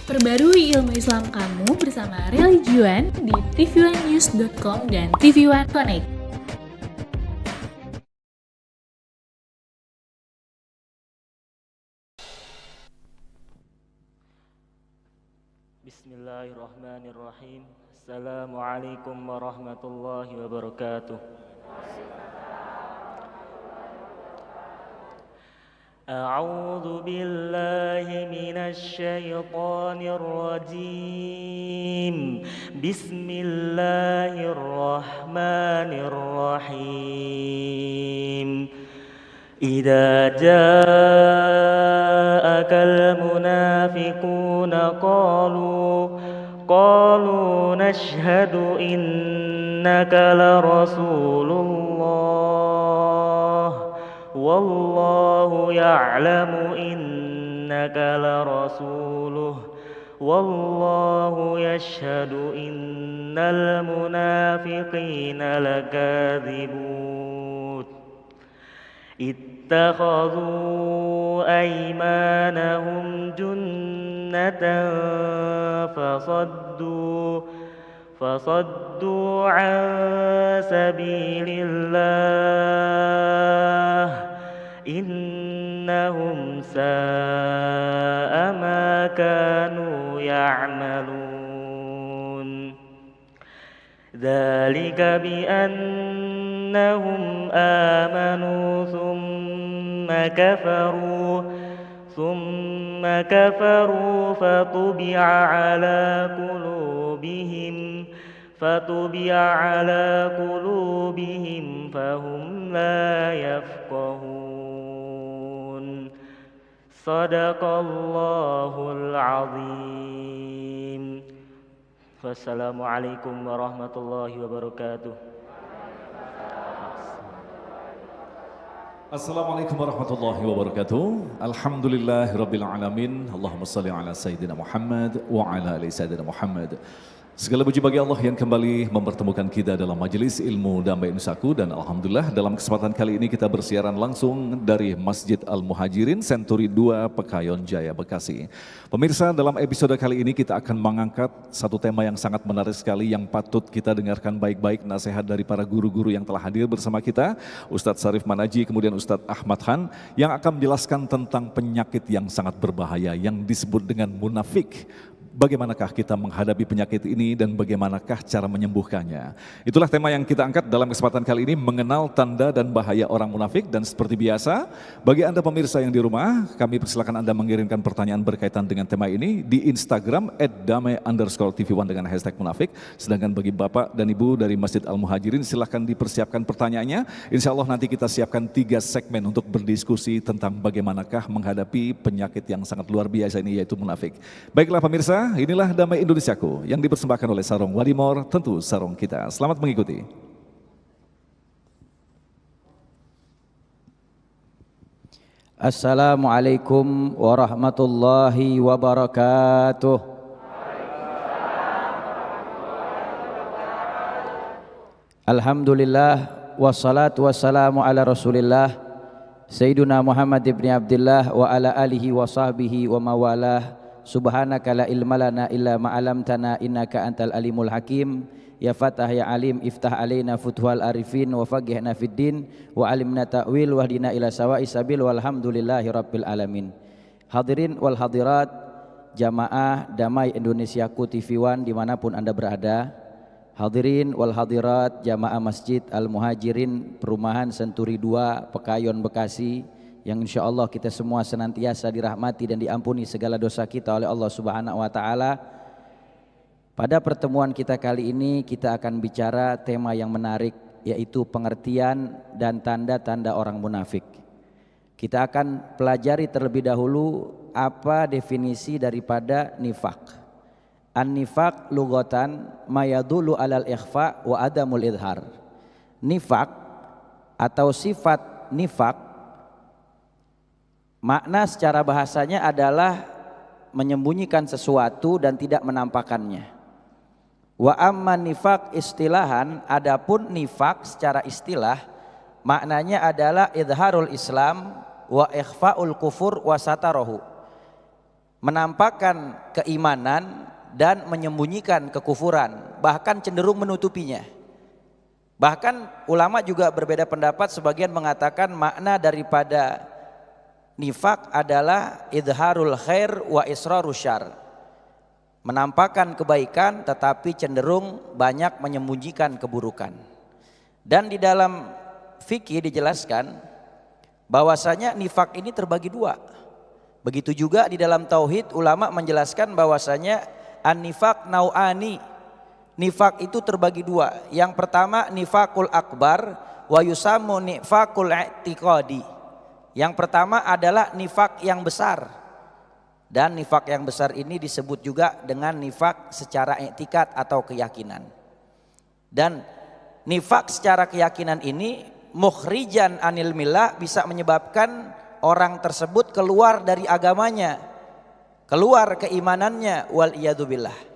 Perbarui ilmu Islam kamu bersama Religion di tv1news.com dan TV1 Connect. Bismillahirrahmanirrahim. Assalamualaikum warahmatullahi wabarakatuh. A'udzu billahi minasy syaithanir rajim. Bismillahirrahmanirrahim. Idza ja'akal munafiquna qalu nashhadu innaka la rasulullah wallahu ya'lamu innaka la rasuluh wallahu yashhadu innal munafiqina lakadzibun. Ittakhadhu aymanahum junnatan fasaddu an sabilillah innahum sa'a ma kanu ya'malun. Dzalika bi annahum amanu thumma kafaru fatubi'a ala qulubihim fahum la yafqahun. Sadaqallahul azim. Wassalamualaikum warahmatullahi wabarakatuh. Assalamualaikum warahmatullahi wabarakatuh. Alhamdulillahirabbil alamin. Allahumma shalli ala sayyidina Muhammad wa ala ali sayyidina Muhammad. Segala puji bagi Allah yang kembali mempertemukan kita dalam majelis ilmu Damai Nusaku, dan alhamdulillah dalam kesempatan kali ini kita bersiaran langsung dari Masjid Al-Muhajirin Senturi 2 Pekayon Jaya Bekasi. Pemirsa, dalam episode kali ini kita akan mengangkat satu tema yang sangat menarik sekali yang patut kita dengarkan baik-baik, nasihat dari para guru-guru yang telah hadir bersama kita, Ustadz Syarif Manaji, kemudian Ustadz Ahmad Han, yang akan menjelaskan tentang penyakit yang sangat berbahaya yang disebut dengan munafik. Bagaimanakah kita menghadapi penyakit ini dan bagaimanakah cara menyembuhkannya? Itulah tema yang kita angkat dalam kesempatan kali ini, mengenal tanda dan bahaya orang munafik. Dan seperti biasa, bagi Anda pemirsa yang di rumah, kami persilakan Anda mengirimkan pertanyaan berkaitan dengan tema ini di Instagram @damai_tv1 dengan hashtag munafik. Sedangkan bagi Bapak dan Ibu dari Masjid Al-Muhajirin, silahkan dipersiapkan pertanyaannya. Insya Allah nanti kita siapkan 3 segmen untuk berdiskusi tentang bagaimanakah menghadapi penyakit yang sangat luar biasa ini, yaitu munafik. Baiklah pemirsa, inilah Damai Indonesiaku yang dipersembahkan oleh Sarung Wadimor, tentu sarung kita. Selamat mengikuti. Assalamualaikum warahmatullahi wabarakatuh. Alhamdulillah wassalatu wassalamu ala Rasulillah Sayyiduna Muhammad ibn Abdullah wa ala alihi wa sahbihi wa mawalah. Subhanaka la ilma lana illa ma 'allamtana innaka antal alimul hakim. Ya Fatah ya Alim, iftah alaina futhwal arifin wa faqihna fid din wa alimna ta'wil wahdina ila sawa'is sabil walhamdulillahi rabbil alamin. Hadirin wal hadirat, jamaah Damai Indonesiaku TV1 dimanapun Anda berada. Hadirin wal hadirat, jamaah Masjid Al-Muhajirin Perumahan Senturi 2 Pekayon Bekasi, yang insya Allah kita semua senantiasa dirahmati dan diampuni segala dosa kita oleh Allah Subhanahu wa Ta'ala. Pada pertemuan kita kali ini kita akan bicara tema yang menarik, yaitu pengertian dan tanda-tanda orang munafik. Kita akan pelajari terlebih dahulu apa definisi daripada nifak. An-nifak lugatan mayadulu alal ikhfa wa adamul idhar. Nifak atau sifat nifak, makna secara bahasanya adalah menyembunyikan sesuatu dan tidak menampakkannya. Wa amma nifak istilahan, adapun nifak secara istilah maknanya adalah idharul Islam wa ikhfaul kufur wa satarahu, menampakkan keimanan dan menyembunyikan kekufuran, bahkan cenderung menutupinya. Bahkan ulama juga berbeda pendapat, sebagian mengatakan makna daripada nifak adalah idharul khair wa israrus syarr, menampakkan kebaikan tetapi cenderung banyak menyembunyikan keburukan. Dan di dalam fikih dijelaskan bahwasanya nifak ini terbagi dua. Begitu juga di dalam tauhid ulama menjelaskan bahwasanya an-nifaq nau'ani. Nifak itu terbagi dua. Yang pertama nifakul akbar wa yusammu nifakul i'tiqadi. Yang pertama adalah nifak yang besar. Dan nifak yang besar ini disebut juga dengan nifak secara i'tikad atau keyakinan. Dan nifak secara keyakinan ini mukhrijan anil millah, bisa menyebabkan orang tersebut keluar dari agamanya, keluar keimanannya, wal iyadzubillah.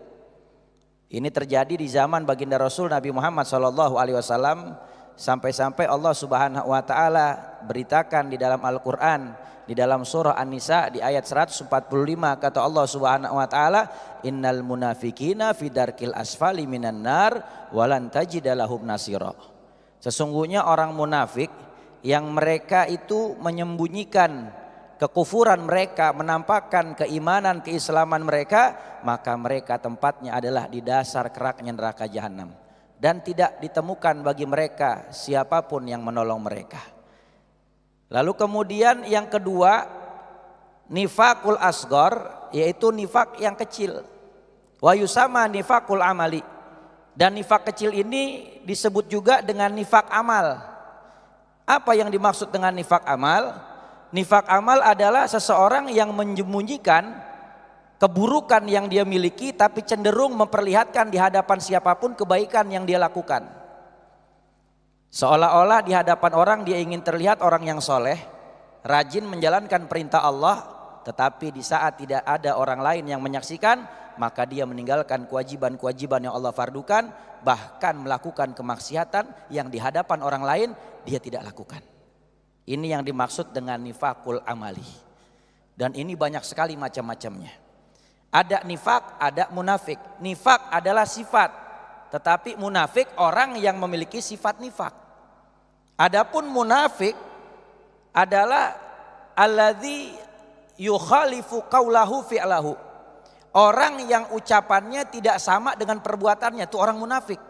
Ini terjadi di zaman baginda Rasul Nabi Muhammad SAW, sampai-sampai Allah Subhanahu wa taala beritakan di dalam Al-Qur'an, di dalam surah An-Nisa di ayat 145, kata Allah Subhanahu wa taala, innal munafiqina fi darkil asfali minan nar walan tajida lahum nasira. Sesungguhnya orang munafik yang mereka itu menyembunyikan kekufuran mereka, menampakkan keimanan, keislaman mereka, maka mereka tempatnya adalah di dasar keraknya neraka jahanam, dan tidak ditemukan bagi mereka siapapun yang menolong mereka. Lalu kemudian yang kedua, nifakul asghar, yaitu nifak yang kecil. Wa yusama nifakul amali. Dan nifak kecil ini disebut juga dengan nifak amal. Apa yang dimaksud dengan nifak amal? Nifak amal adalah seseorang yang menyembunyikan keburukan yang dia miliki, tapi cenderung memperlihatkan di hadapan siapapun kebaikan yang dia lakukan. Seolah-olah di hadapan orang dia ingin terlihat orang yang soleh, rajin menjalankan perintah Allah, tetapi di saat tidak ada orang lain yang menyaksikan, maka dia meninggalkan kewajiban-kewajiban yang Allah fardukan, bahkan melakukan kemaksiatan yang di hadapan orang lain dia tidak lakukan. Ini yang dimaksud dengan nifakul amali. Dan ini banyak sekali macam-macamnya. Ada nifak, ada munafik. Nifak adalah sifat, tetapi munafik orang yang memiliki sifat nifak. Adapun munafik adalah alladzi yukhalifu qaulahu fi'lahu. Orang yang ucapannya tidak sama dengan perbuatannya, itu orang munafik.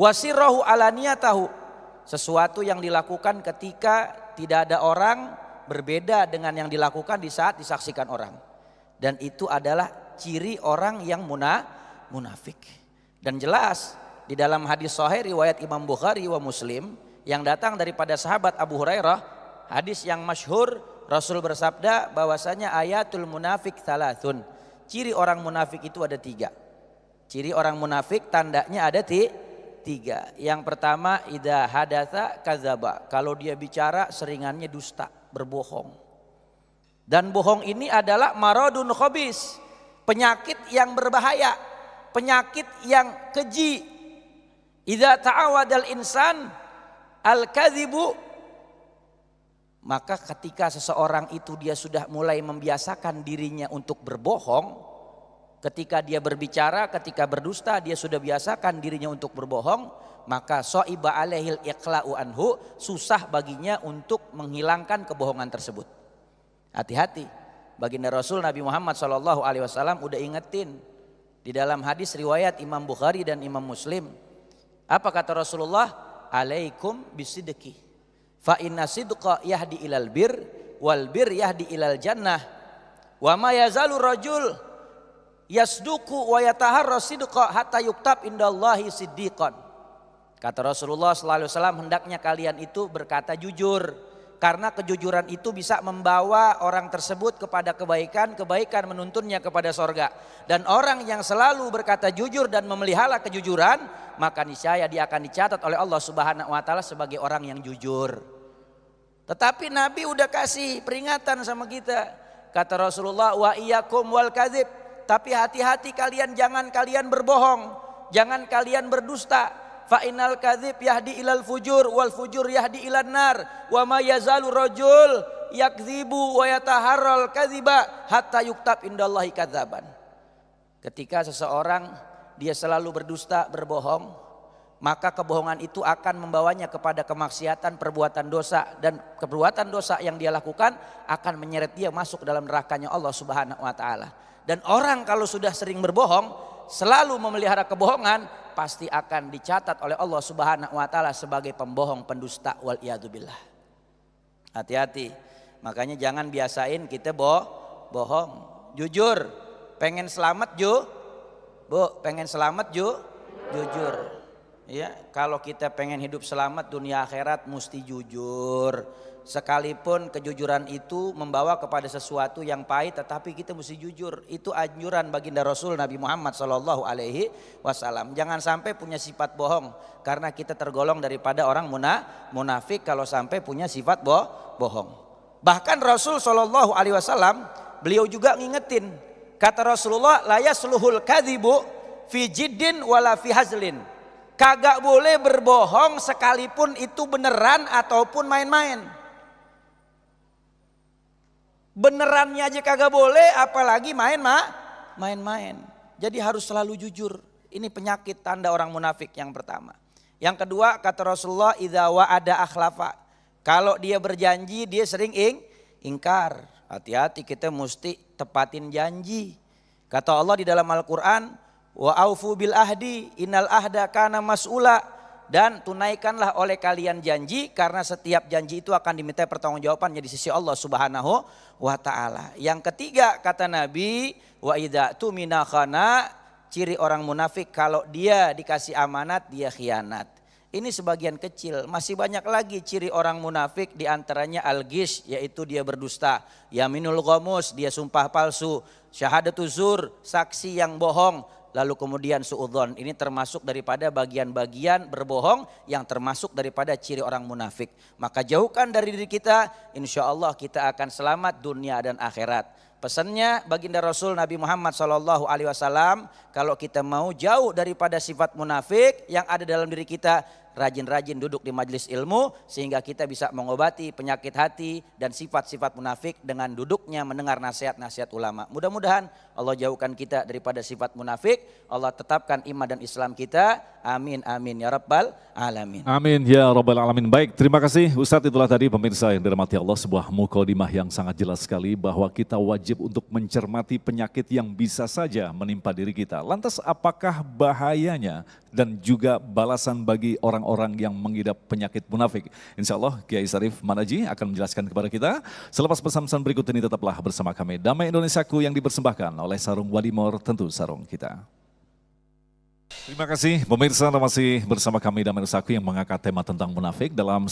Wasirrahu alaniyatahu. Sesuatu yang dilakukan ketika tidak ada orang, berbeda dengan yang dilakukan di saat disaksikan orang. Dan itu adalah ciri orang yang munafik. Dan jelas di dalam hadis sahih riwayat Imam Bukhari wa Muslim yang datang daripada sahabat Abu Hurairah, hadis yang masyhur, Rasul bersabda bahwasanya ayatul munafik thalathun. Ciri orang munafik itu ada 3. Ciri orang munafik tandanya ada 3. Yang pertama, idza hadatsa kadzaba. Kalau dia bicara seringannya dusta, berbohong. Dan bohong ini adalah maradun khabis, penyakit yang berbahaya, penyakit yang keji. Idza ta'awadal insan al-kadzibu, maka ketika seseorang itu dia sudah mulai membiasakan dirinya untuk berbohong, ketika dia berbicara, ketika berdusta, dia sudah biasakan dirinya untuk berbohong, maka so'iba alaihil iqla'u anhu, susah baginya untuk menghilangkan kebohongan tersebut. Hati-hati, baginda Rasul Nabi Muhammad SAW udah ingetin di dalam hadis riwayat Imam Bukhari dan Imam Muslim. Apa kata Rasulullah? Alaikum bisidqi, fa inna sidqa yahdi ilal bir, wal bir yahdi ilal jannah, wa ma yazalu rajul yasduqu wa yataharra sidqa hatta yuktab indallahi siddiqan. Kata Rasulullah SAW, hendaknya kalian itu berkata jujur, karena kejujuran itu bisa membawa orang tersebut kepada kebaikan, kebaikan menuntunnya kepada sorga. Dan orang yang selalu berkata jujur dan memelihara kejujuran, maka niscaya dia akan dicatat oleh Allah Subhanahu wa taala sebagai orang yang jujur. Tetapi Nabi udah kasih peringatan sama kita. Kata Rasulullah, wa iyyakum wal kadzib. Tapi hati-hati kalian, jangan kalian berbohong, jangan kalian berdusta. Fa innal kadzib yahdi ilal fujur wal fujur yahdi ilan nar wa ma yazalu rajul yakdzibu wa yataharral kadziba hatta yuktab indallahi kadzaban. Ketika seseorang dia selalu berdusta, berbohong, maka kebohongan itu akan membawanya kepada kemaksiatan, perbuatan dosa, dan perbuatan dosa yang dia lakukan akan menyeret dia masuk dalam nerakanya Allah Subhanahu wa taala. Dan orang kalau sudah sering berbohong, selalu memelihara kebohongan, pasti akan dicatat oleh Allah Subhanahu wa taala sebagai pembohong, pendusta, wal iyadzubillah. Hati-hati. Makanya jangan biasain kita bohong. Jujur. Pengen selamat Bu, pengen selamat jujur. Ya, kalau kita pengen hidup selamat dunia akhirat mesti jujur. Sekalipun kejujuran itu membawa kepada sesuatu yang pahit, tetapi kita mesti jujur. Itu anjuran baginda Rasul Nabi Muhammad SAW. Jangan sampai punya sifat bohong, karena kita tergolong daripada orang munafik kalau sampai punya sifat bohong. Bahkan Rasul SAW beliau juga ngingetin. Kata Rasulullah, la yasluhul kadzibu fi jiddin wala fi hazlin. Kagak boleh berbohong sekalipun itu beneran ataupun main-main. Benerannya aja kagak boleh, apalagi main-main. Jadi harus selalu jujur. Ini penyakit tanda orang munafik yang pertama. Yang kedua, kata Rasulullah, idza wa'ada akhlafa. Kalau dia berjanji, dia sering ingkar. Hati-hati, kita mesti tepatin janji. Kata Allah di dalam Al-Quran, wa aufu bil ahdi innal ahda kana mas'ula. Dan tunaikanlah oleh kalian janji, karena setiap janji itu akan diminta pertanggungjawabannya di sisi Allah Subhanahu wa taala. Yang ketiga kata Nabi, wa idza tumina khana, ciri orang munafik kalau dia dikasih amanat dia khianat. Ini sebagian kecil, masih banyak lagi ciri orang munafik, diantaranya al-ghish, yaitu dia berdusta, yaminul ghamus, dia sumpah palsu, syahadatuz zur, saksi yang bohong, lalu kemudian suudzon. Ini termasuk daripada bagian-bagian berbohong yang termasuk daripada ciri orang munafik. Maka jauhkan dari diri kita, insya Allah kita akan selamat dunia dan akhirat. Pesannya baginda Rasul Nabi Muhammad SAW, kalau kita mau jauh daripada sifat munafik yang ada dalam diri kita, rajin-rajin duduk di majelis ilmu sehingga kita bisa mengobati penyakit hati dan sifat-sifat munafik dengan duduknya mendengar nasihat-nasihat ulama. Mudah-mudahan Allah jauhkan kita daripada sifat munafik, Allah tetapkan iman dan Islam kita. Amin amin ya rabbal alamin. Amin ya rabbal alamin. Baik, terima kasih Ustadz. Itulah tadi pemirsa yang dirahmati Allah, sebuah mukadimah yang sangat jelas sekali bahwa kita wajib untuk mencermati penyakit yang bisa saja menimpa diri kita. Lantas apakah bahayanya dan juga balasan bagi orang-orang yang mengidap penyakit munafik? Insya Allah Kiai Syarif Manaji akan menjelaskan kepada kita. Selepas pesan-pesan berikut ini tetaplah bersama kami. Damai Indonesiaku yang dipersembahkan oleh Sarung Wadimor, tentu sarung kita. Terima kasih pemirsa, masih bersama kami Damai Indonesiaku yang mengangkat tema tentang munafik dalam